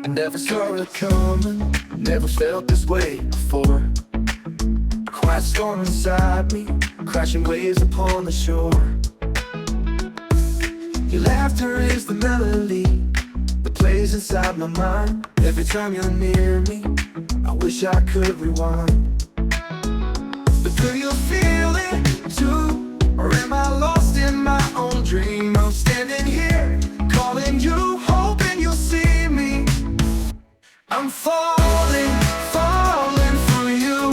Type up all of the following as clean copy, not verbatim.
Never saw it coming, never felt this way before. Quiet storm inside me, crashing waves upon the shore. Your laughter is the melody that plays inside my mind. Every time you're near me, I wish I could rewind. But do you feel it too? Or am I lost in my own dream? I'm standing here, calling you, hoping you'll see me. I'm falling, falling for you,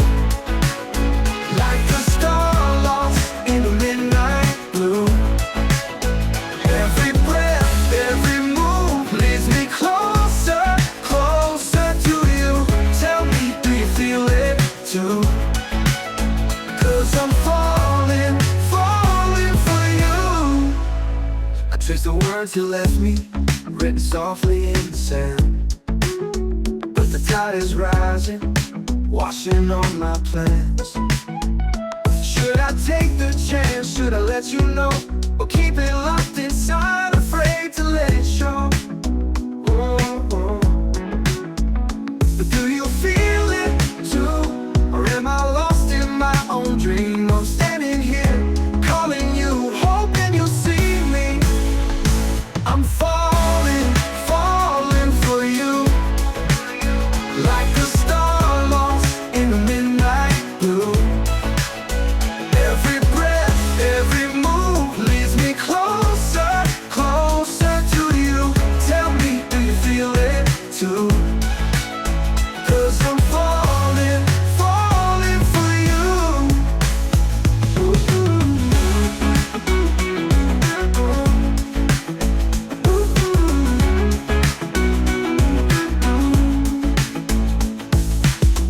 like a star lost in the midnight blue. Every breath, every move leads me closer, closer to you. Tell me, do you feel it too? 'Cause I'm falling, falling for you. I trace the words you left me, written softly in the sand. The tide is rising, washing on my plans. Should I take the chance? Should I let you know? Or keep it locked inside, afraid to let it show? Oh, oh. But do you feel it too? Or am I lost in my own dream? I'm standing here, calling you, hoping you'll see me. I'm falling, falling for you, like a star lost in the midnight blue. Every breath, every move leads me closer, closer to you. Tell me, do you feel it too? 'Cause I'm falling, falling for you.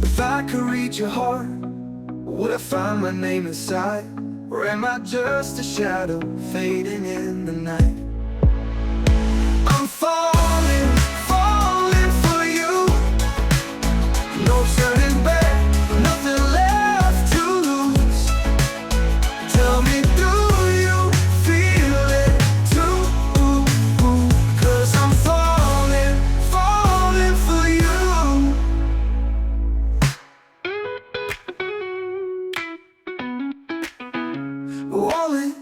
If I could read your heart, would I find my name inside? Or am I just a shadow fading in the night? I'm falling, falling for you. No turning back, nothing left to lose. Tell me, do you feel it too? 'Cause I'm falling, falling for you. Wallet